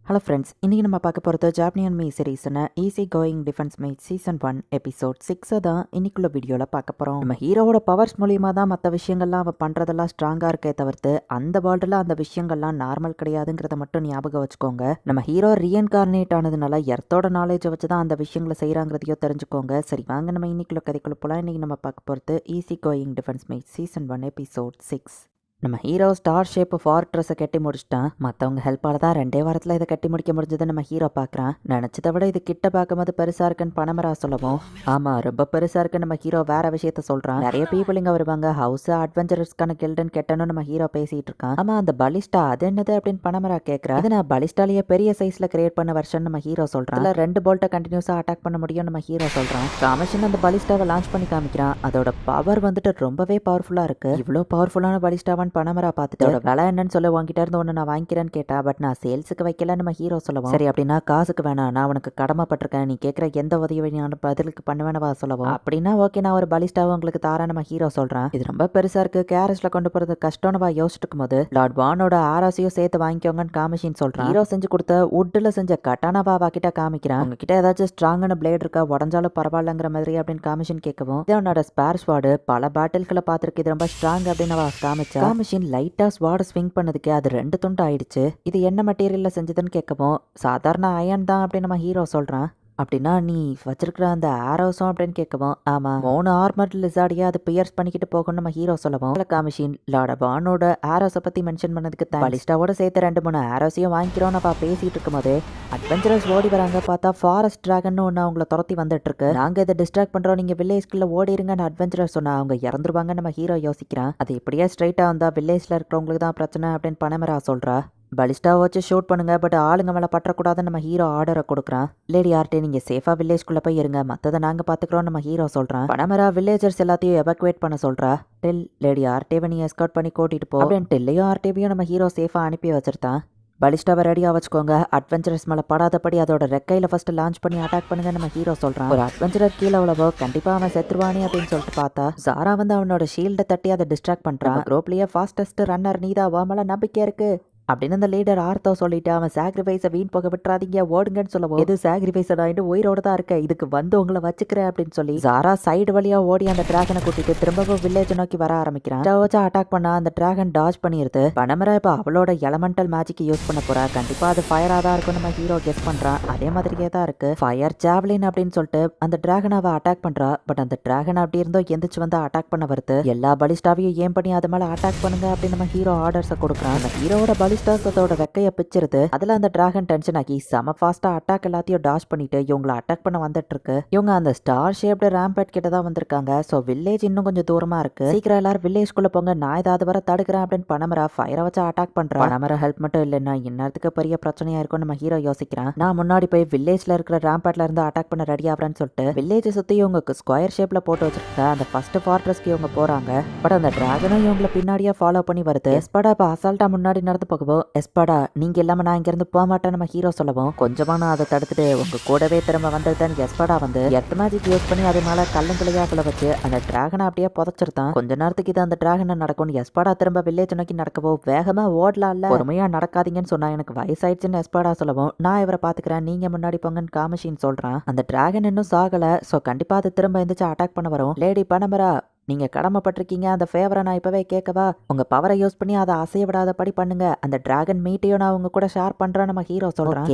Hello friends, இன்றைக்கி நம்ம பார்க்க போகிறது ஜாப்பனியன் மீ சீரீஸ்னு easy going defence mat season 1 episode 6 தான் இன்னைக்குள்ள வீடியோவில் பார்க்க போகிறோம். நம்ம ஹீரோவோட பவர்ஸ் மூலியமாக தான் மற்ற விஷயங்கள்லாம் அவன் பண்ணுறதெல்லாம் ஸ்ட்ராங்காக இருக்கே தவிர்த்து அந்த வேர்ல்டில் அந்த விஷயங்கள்லாம் நார்மல் கிடையாதுங்கிறத மட்டும் ஞாபகம் வச்சுக்கோங்க. நம்ம ஹீரோ ரீஎன்கார்னேட் ஆனதுனால எர்த்தோட நாலேஜை வச்சு தான் அந்த விஷயங்களை செய்கிறாங்கிறதையோ தெரிஞ்சுக்கோங்க. சரி வாங்க நம்ம இன்னைக்குள்ள கதைக்குள்ள போகலாம். இன்றைக்கி நம்ம பார்க்க போகிறது easy going defence mat season 1 episode 6. நம்ம ஹீரோ ஸ்டார் ஷேப் ஃபார்ட்ரஸை கட்டி முடிச்சிட்டான். மற்றவங்க ஹெல்ப்பால் தான் 2 வாரத்தில் இதை கட்டி முடிக்க முடிஞ்சது நம்ம ஹீரோ பார்க்குறான். நினச்சதை விட இது கிட்ட பார்க்கும்போது பெருசாக இருக்குன்னு பனமரா சொல்லவும், ஆமாம் ரொம்ப பெருசாக இருக்குன்னு நம்ம ஹீரோ வேற விஷயத்த சொல்கிறான். நிறைய பீப்புள் இங்கே வருவாங்க, ஹவுஸ் அட்வென்ச்சரஸ்க்கான கில்டன் கெட்டணும் நம்ம ஹீரோ பேசிகிட்டு இருக்கான். ஆமாம் அந்த பலிஸ்டா அது என்னது அப்படின்னு பனமரா கேட்குறா. அது நான் பலிஸ்டாலேயே பெரிய சைஸில் கிரியேட் பண்ண வருஷன் நம்ம ஹீரோ சொல்கிறான். அதில் 2 போல்ட்டை கண்டினியூஸாக அட்டாக் பண்ண முடியும் நம்ம ஹீரோ சொல்கிறான். காமிஷன் அந்த பலிஸ்டாவை லான்ச் பண்ணி காமிக்கிறான். அதோட பவர் வந்துட்டு ரொம்பவே பவர்ஃபுல்லாக இருக்குது. இவ்வளோ பவர்ஃபுல்லான பலிஸ்டாவான்னு பனமரா பார்த்துட்டு விலை என்னன்னு சொல்ல உங்ககிட்ட இருந்து ஒன்று நான் வாங்கிக்கிறேன்னு கேட்டா, பட் நான் சேல்ஸுக்கு வைக்கல நம்ம ஹீரோ சொல்லுவோம். சரி அப்படின்னா காசுக்கு வேணாம், நான் உனக்கு கடமைப்பட்டிருக்கேன், நீ கேட்குற எந்த உதவி நான் பதிலுக்கு பண்ணுவேனவா சொல்லவும். அப்படின்னா ஓகே நான் ஒரு பலிஸ்டாவை உங்களுக்கு தாரேன் நம்ம ஹீரோ சொல்கிறான். இது ரொம்ப பெருசாக இருக்கு, கேரேஜில் கொண்டு போகிறது கஷ்டம்னு யோசிச்சுட்டு இருக்கும்போது லார்ட் வானோட ஆராசியும் சேர்த்து வாங்கிக்கோங்கன்னு காமிஷின்னு சொல்கிறான். ஹீரோ செஞ்சு கொடுத்த வுட்டில் செஞ்ச கட்டானாவா கிட்ட காமிக்கிறான். உங்ககிட்ட ஏதாச்சும் ஸ்ட்ராங்கான பிளேட் இருக்கா, உடஞ்சாலும் பரவாயில்லங்கிற மாதிரி அப்படின்னு காமிஷன் கேட்கவும், இது அவனோட ஸ்பேர் ஸ்வாடு பல பேட்டில்களை பார்த்துருக்கு, இது ரொம்ப ஸ்ட்ராங் அப்படின்னு காமிச்சா. காமிஷன் லைட்டா ஸ்வாட் ஸ்விங் பண்ணதுக்கே அது 2 துண்டு ஆயிடுச்சு. இது என்ன மெட்டீரியல்ல செஞ்சதுன்னு கேட்கவும், சாதாரண அயன் தான் அப்படின்னு நம்ம ஹீரோ சொல்றான். அப்படின்னா நீ வச்சிருக்கிற அந்த ஆரோஸும் அப்படின்னு கேட்கவும், ஆமா 3 ஆர்மர்ட் லிசார்டியா அது பியர்ஸ் பண்ணிக்கிட்டு போகணும் நம்ம ஹீரோ சொல்லவும், காமிஷின் லார்ட் வானோட ஆரோஸை பத்தி மென்ஷன் பண்ணதுக்கு பலிஸ்டாவோட சேர்த்து 2-3 ஆரோஸையும் வாங்கிக்கிறோம் நம்ம பேசிட்டு இருக்கும் போது அட்வென்ச்சரஸ் ஓடி வராங்க. பார்த்தா ஃபாரஸ்ட் டிராகன் ஒன்று அவங்கள துரத்தி வந்துட்டு இருக்கு. நாங்க இதை டிஸ்ட்ராக்ட் பண்றோம், நீங்க வில்லேஜ்குள்ள ஓடிருங்கன்னு அட்வென்ச்சரஸ் சொன்னா அவங்க இறந்துருவாங்க நம்ம ஹீரோ யோசிக்கிறான். அது இப்படியே ஸ்ட்ரைட்டா வந்தா வில்லேஜ்ல இருக்கிறவங்களுக்கு தான் பிரச்சனை அப்படின்னு பனமரா சொல்றா. பலிஸ்டாவை வச்சு ஷூட் பண்ணுங்க, பட் ஆளுங்க மேலே பற்றக்கூடாதுன்னு நம்ம ஹீரோ ஆர்டரை கொடுக்குறான். லேடி ஆர்டே நீங்கள் சேஃபாக வில்லேஜ்குள்ளே போய் இருங்க, மற்றதை நாங்கள் பார்த்துக்குறோம் நம்ம ஹீரோ சொல்கிறான். பனமரா வில்லேஜர்ஸ் எல்லாத்தையும் எவாக்குவேட் பண்ண சொல்கிறா. டெல் லேடி ஆர்டேவை நீ எஸ்கார்ட் பண்ணி கூட்டிட்டு போ அப்படின்னு டெல்லையும் ஆர்டேவையும் நம்ம ஹீரோ சேஃபாக அனுப்பி வச்சிருந்தான். பலிஸ்டாவை ரெடியாக வச்சுக்கோங்க, அட்வென்ச்சரஸ் மேலே படாதபடி அதோட ரெக்கையில் ஃபர்ஸ்ட் லான்ச் பண்ணி அட்டாக் பண்ணுங்க நம்ம ஹீரோ சொல்கிறான். ஒரு அட்வென்ச்சரர் கீழே அவ்வளவோ கண்டிப்பாக அவன் செத்துருவானே அப்படின்னு சொல்லிட்டு பார்த்தா சாரா வந்து அவனோட ஷீல்டை தட்டி அதை டிஸ்ட்ராக்ட் பண்ணுறான். குரூப்லேயே ஃபாஸ்டஸ்ட் ரன்னர் நீதா, வா மேலே நம்பிக்கை இருக்கு அப்படின்னு அந்த லீடர் ஆர்த்தோ சொல்லிட்டு, அவன் சாக்ரிஃபைஸை வீண் போக விட்டுறாதீங்க ஓடுங்கன்னு சொல்லவும், எது சாக்ரிஃபைஸ் ஆகிட்டு உயிரோட தான் இருக்க, இதுக்கு வந்து உங்களை வச்சுக்கிறேன் அப்படின்னு சொல்லி சாரா சைடு வழியா ஓடி அந்த டிராகனை கூட்டிட்டு திரும்பவும் வில்லேஜ் நோக்கி வர ஆரம்பிக்கிறான். வச்சா அட்டாக் பண்ணா அந்த டிராகன் டாஜ் பண்ணிருது. பனமரா இப்ப அவளோட எலமெண்டல் மேஜிக் யூஸ் பண்ண போறா. கண்டிப்பா அது ஃபயரா தான் இருக்கும் நம்ம ஹீரோ கெஸ் பண்றான். அதே மாதிரியே தான் இருக்கு. ஃபயர் ஜாவ்லின் அப்படின்னு சொல்லிட்டு அந்த டிராகன் அவ அட்டாக் பண்றா. பட் அந்த டிராகன் அப்படி இருந்தோ எந்திரிச்சு வந்து அட்டாக் பண்ண வருது. எல்லா பலிஸ்டாவையும் ஏன் பண்ணி அது மேல அட்டாக் பண்ணுங்க அப்படின்னு நம்ம ஹீரோ ஆர்டர்ஸை கொடுக்குறான். அந்த ஹீரோட பலிஸ்டாஸோட வெக்கைய பிச்சிருது. அதுல அந்த டிராகன் டென்ஷன் ஆகி செம ஃபாஸ்டா அட்டாக் எல்லாத்தையும் டாஷ் பண்ணிட்டு இவங்களை அட்டாக் பண்ண வந்துட்டு இருக்கு. இவங்க அந்த ஸ்டார் ஷேப்டு ரேம்பேட் கிட்ட தான் வந்திருக்காங்க. ஸோ வில்லேஜ் இன்னும் கொஞ்சம் தூரமா இருக்கு. சீக்கிரம் எல்லாரும் வில்லேஜ்குள்ள போங்க, நான் ஏதாவது வர தடுக்கிறேன் அப்படின்னு பனமரா ஃபயரை வச்சு அட்டாக் பண்றான். பனமரா ஹெல்ப் மட்டும் இல்லைன்னா இந்நேரத்துக்கு பெரிய பிரச்சனையா இருக்கும் நம்ம ஹீரோ யோசிக்கிறான். நான் முன்னாடி போய் வில்லேஜ்ல இருக்கிற ரேம்பேட்ல இருந்து அட்டாக் பண்ண ரெடி ஆகிறேன்னு சொல்லிட்டு வில்லேஜை சுத்தி இவங்க ஸ்கொயர் ஷேப்ல போட்டு வச்சிருக்க அந்த ஃபர்ஸ்ட் ஃபார்ட்ரஸ்க்கு இவங்க போறாங்க. பட் அந்த டிராகனும் இவங்களை பின்னாடியே ஃபாலோ பண்ணி வருது. எஸ்படா இப்ப அசால்ட்டா முன்னாடி நடந்து போகவும், எஸ்படா நீங்க இல்லாம நான் இங்க இருந்து போக மாட்டேன் நம்ம ஹீரோ சொல்லவும், கொஞ்சமா நான் அதை தடுத்துட்டு உங்க கூடவே திரும்ப வந்ததுதான் எஸ்படா வந்து எர்த் மேஜிக் யூஸ் பண்ணி அது மேல கல்லுங்களையாக்குள்ள வச்சு அந்த டிராகனை அப்படியே புதைச்சிருந்தான். கொஞ்ச நேரத்துக்கு இது அந்த டிராகனை நடக்கும். எஸ்படா திரும்ப வில்லேஜ் நோக்கி நடக்கவோ, வேகமா ஓடலாம்ல, பொறுமையா நடக்காதீங்கன்னு சொன்னா எனக்கு வயசாயிடுச்சுன்னு எஸ்படா சொல்லவும், நான் இவரை பாத்துக்கிறேன் நீங்க முன்னாடி போங்கன்னு காமிஷின்னு சொல்றான். அந்த டிராகன் இன்னும் சாகல. சோ கண்டிப்பா அது திரும்ப எந்திரிச்சு அட்டாக் பண்ண வரும். லேடி பனமரா நீங்க கடமைப்பட்டிருக்கீங்க, அந்த ஃபேவரை நான் இப்பவே கேட்கவா? உங்க பவரை யூஸ் பண்ணி அதை அசைய விடாதபடி பண்ணுங்க. அந்த டிராகன் மீட்டையும் நான் உங்க கூட ஷேர் பண்றேன் நம்ம ஹீரோ சொல்றான்.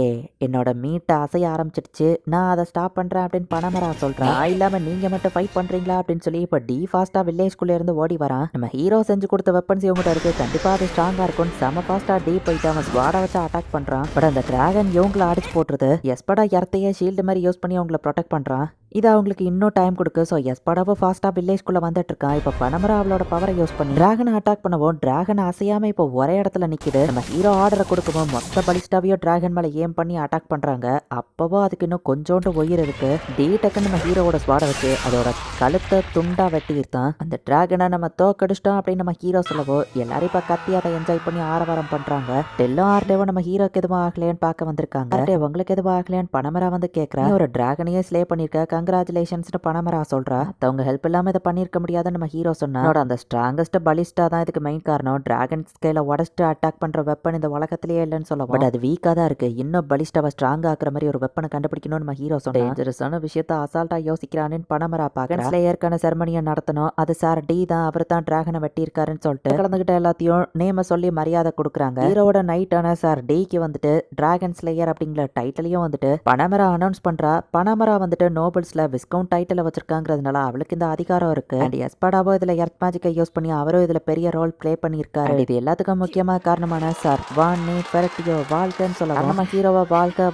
என்னோட மீட்டை அசைய ஆரம்பிச்சிடுச்சு, நான் அதை ஸ்டாப் பண்றேன் அப்படின்னு பனமரா சொல்றேன். நான் இல்லாம நீங்க மட்டும் ஃபைட் பண்றீங்களா அப்படின்னு சொல்லி இப்ப டி ஃபாஸ்டா வில்லேஜ்குள்ள இருந்து ஓடி வரான். நம்ம ஹீரோ செஞ்சு கொடுத்த வெப்பன்ஸ் இவங்ககிட்ட இருக்கு, கண்டிப்பா அது ஸ்ட்ராங்கா இருக்கும். செம ஃபாஸ்டா டி போயிட்டு அவன் ஸ்வாடை வச்சு அட்டாக் பண்றான். பட் அந்த டிராகன் இவங்களை அடிச்சு போட்டுருது. எஸ்படா எர்த்தையே ஷீல்டு மாதிரி யூஸ் பண்ணி அவங்களை ப்ரொடெக்ட் பண்றான். இது அவங்களுக்கு இன்னும் டைம் கொடுக்கு. ஸோ எஸ்படாவும் ஃபாஸ்டா வில்லேஜ்குள்ள வந்துட்டு இருக்கான். இப்போ பனமரா அவளோட பவரை யூஸ் பண்ணி டிராகனை அட்டாக் பண்ணவும், டிராகன் அசையாம இப்போ ஒரே இடத்துல நிக்குது. நம்ம ஹீரோ ஆர்டரை கொடுக்கவும் மொத்த பலிஸ்டாவையும் டிராகன் மேல ஏம் பண்ணி அட்டாக் பண்றாங்க. அப்பவோ அதுக்கு இன்னும் கொஞ்சோண்டு உயிர் இருக்கு. டி டக்குன்னு நம்ம ஹீரோவோட ஸ்வாடை வச்சு அதோட கழுத்தை துண்டா வெட்டியிருந்தான். அந்த டிராகனை நம்ம தோக்கடிச்சிட்டோம் அப்படின்னு நம்ம ஹீரோ சொல்லவோ, எல்லாரும் இப்ப கத்தி அதை என்ஜாய் பண்ணி ஆரவாரம் பண்றாங்க. டெல்லும் ஆர்டேவும் நம்ம ஹீரோக்கு எதுவும் ஆகலையான்னு பார்க்க வந்திருக்காங்க. உங்களுக்கு எதுவும் ஆகலையான்னு பனமரா வந்து கேட்கறா. ஒரு டிராகனையே ஸ்லே பண்ணிருக்க கங்க்ராச்சுலேஷன்ஸ்னு பனமரா சொல்றா. அவங்க ஹெல்ப் இல்லாம இதை பண்ணிருக்க முடியாதுன்னு நம்ம ஹீரோ சொன்னா. அந்த ஸ்ட்ராங்கஸ்ட் பலிஸ்டா தான் இதுக்கு மெயின் காரணம். டிராகன் ஸ்கேல உடச்சிட்டு அட்டாக் பண்ற வெப்பன் இந்த உலகத்திலேயே இல்லைன்னு சொல்லுவோம். பட் அது வீக்கா தான் இருக்கு. இன்னும் பலிஸ்டாவை ஸ்ட்ராங் ஆக்குற மாதிரி ஒரு வெப்பனை கண்டுபிடிக்கணும்னு நம்ம ஹீரோ சொன்னா. டேஞ்சரஸான விஷயத்த அசால்ட்டா யோசிக்கிறான்னு பனமரா பாக்குறா. ஸ்லேயருக்கான செரமனியை நடத்தணும். அது சார் டி தான், அவர் தான் டிராகனை வெட்டியிருக்காருன்னு சொல்லிட்டு கலந்துகிட்ட எல்லாத்தையும் நேம சொல்லி மரியாதை கொடுக்குறாங்க. ஹீரோவோட நைட் ஆன சார் டிக்கு வந்துட்டு டிராகன் ஸ்லேயர் அப்படிங்கிற டைட்டிலையும் வந்துட்டு பனமரா அனௌன்ஸ் பண்றா. பனமரா வந்துட்டு நோபல்ஸ்ல விஸ்கவுண்ட் டைட்டில் வச்சிருக்காங்கிறதுனால அவளுக்கு இந்த அதிகாரம் இருக்கு. அண்ட் எஸ்படாவோ இதுல எர்த் மேஜிக்கை யூஸ் பண்ணி அவரும் இதுல பெரிய ரோல் பிளே பண்ணியிருக்காரு. இது எல்லாத்துக்கும் முக்கியமா காரணமான சார் வான்னே பெரட்டியோ வாழ்க்கைன்னு சொல்லலாம். நம்ம ஹீரோவை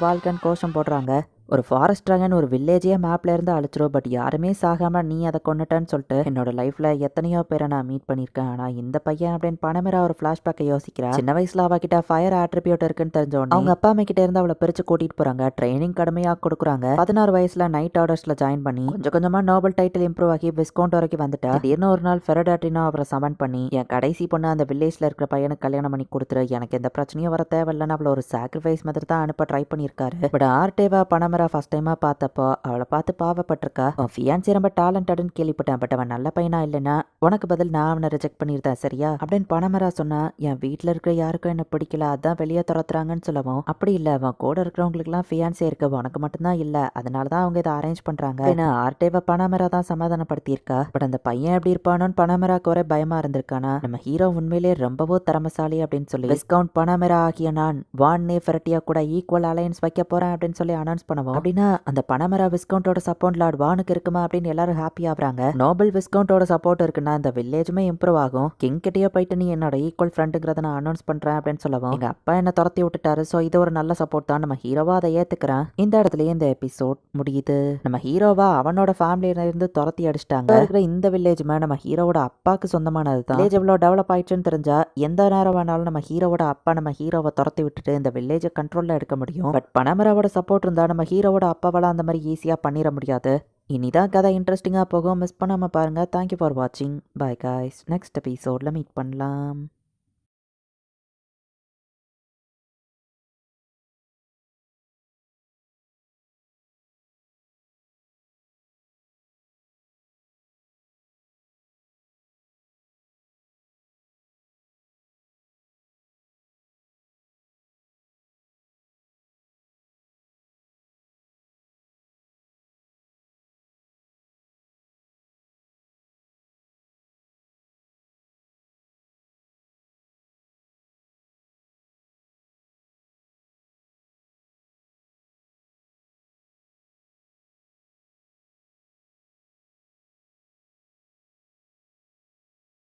வாழ்க்கைன்னு கோஷம் போடுறாங்க. ஒரு ஃபாரஸ்ட் டிராகன் ஒரு வில்லேஜே மேப்ல இருந்து அழிச்சிரும். பட் யாருமே சாகாம நீ அதை கொண்டுட்டேன்னு சொல்லிட்டு என்னோட லைஃப்ல எத்தனையோ பேரை நான் மீட் பண்ணியிருக்கேன். ஆனா இந்த பையன் அப்படின்னு பனமரா ஒரு பிளாஷ்பேக்கை யோசிக்கிறா. சின்ன வயசுல அவ கிட்ட ஃபயர் ஆட்ரிபியூட் இருக்குன்னு தெரிஞ்ச உடனே அவங்க அப்பா அம்மா கிட்ட இருந்து அவளை பிரிச்சு கூட்டிட்டு போறாங்க. ட்ரைனிங் கடுமையா கொடுக்குறாங்க. 16 வயசுல நைட் ஆர்டர்ஸ்ல ஜாயின் பண்ணி கொஞ்சம் கொஞ்சமா நோபல் டைட்டில் இம்ப்ரூவ் ஆகி விஸ்கவுண்ட் வரைக்கும் வந்துட்டா. திடீர்னு ஒரு நாள் ஃபெரடாட்டினோ அவரை சமன் பண்ணி என் கடைசி பொண்ணு அந்த வில்லேஜ்ல இருக்கிற பையனுக்கு கல்யாணம் பண்ணி கொடுத்துரு, எனக்கு எந்த பிரச்சனையும் வர தேவையில்லைன்னு அவளை ஒரு சாக்ரிஃபைஸ் மாதிரி தான் அனுப்ப ட்ரை பண்ணியிருக்காரு. பட் ஆர்டேவா பனமரா ஃபர்ஸ்ட் டைமா பார்த்தப்போ அவளை பார்த்து பாவப்பட்டிருக்கா. அவன் ஃபியான்சி ரொம்ப டேலண்டட்னு கேள்விப்பட்டேன். பட் அவன் நல்ல பையனா இல்லைன்னா உனக்கு பதில் நான் அவனை ரிஜெக்ட் பண்ணியிருந்தேன் சரியா அப்படின்னு பனமரா சொன்னா. என் வீட்டில் இருக்கிற யாருக்கும் என்ன பிடிக்கல, அதான் வெளியே துரத்துறாங்கன்னு சொல்லவும், அப்படி இல்லை அவன் கூட இருக்கிறவங்களுக்குலாம் ஃபியான்சி இருக்கு, உனக்கு மட்டும்தான் இல்லை, அதனாலதான் அவங்க இதை அரேஞ்ச் பண்றாங்க. ஆர்டேவை பனமரா தான் சமாதானப்படுத்தியிருக்கா. பட் அந்த பையன் எப்படி இருப்பானோன்னு பனமராக்கு ஒரே பயமா இருந்திருக்கானா. நம்ம ஹீரோ உண்மையிலே ரொம்பவோ திறமசாலி அப்படின்னு சொல்லி டிஸ்கவுண்ட் பனமரா ஆகிய நான் வான்னே ஃபெரட்டியா கூட ஈக்குவல் அலையன்ஸ் வைக்க போறேன் அப்படின்னு சொல்லி அனௌன்ஸ் பண்ணுவோம். அப்படின்னா அந்த பனமரா விஸ்கவுண்டோட சப்போர்ட் லார்ட் வானுக்கு இருக்குமா அப்படின்னு எல்லாரும் ஹாப்பி ஆகுறாங்க. நோபல் விஸ்கவுண்டோட சப்போர்ட் இருக்குன்னா இந்த வில்லேஜுமே இம்ப்ரூவ் ஆகும். கிங் கிட்டயே போயிட்டு நீ என்னோட ஈக்குவல் ஃப்ரெண்டுங்கிறத நான் அனௌன்ஸ் பண்றேன் அப்படின்னு சொல்லவும், எங்க அப்பா என்ன துரத்தி விட்டுட்டாரு, ஸோ இது ஒரு நல்ல சப்போர்ட் தான். நம்ம ஹீரோவா அதை ஏத்துக்கிறேன். இந்த இடத்துலயே இந்த எபிசோட் முடியுது. நம்ம ஹீரோவா அவனோட ஃபேமிலியில இருந்து துரத்தி அடிச்சிட்டாங்க. இருக்கிற இந்த வில்லேஜுமே நம்ம ஹீரோவோட அப்பாக்கு சொந்தமானது தான். வில்லேஜ் எவ்வளோ டெவலப் ஆயிடுச்சுன்னு தெரிஞ்சா எந்த நேரம் வேணாலும் நம்ம ஹீரோவோட அப்பா நம்ம ஹீரோவை துரத்தி விட்டுட்டு இந்த வில்லேஜை கண்ட்ரோல்ல எடுக்க முடியும். பட் பனமராவோட சப்போர்ட் இருந்தா நம்ம ஹீரோவோட அப்பாவால அந்த மாதிரி ஈஸியா பண்ணிட முடியாது. இனிதான் கதை இன்ட்ரெஸ்டிங்கா போகும். மிஸ் பண்ணாம பாருங்க. தேங்க்யூ ஃபார் வாட்சிங். By guys. நெக்ஸ்ட் எபிசோட்ல மீட் பண்ணலாம்.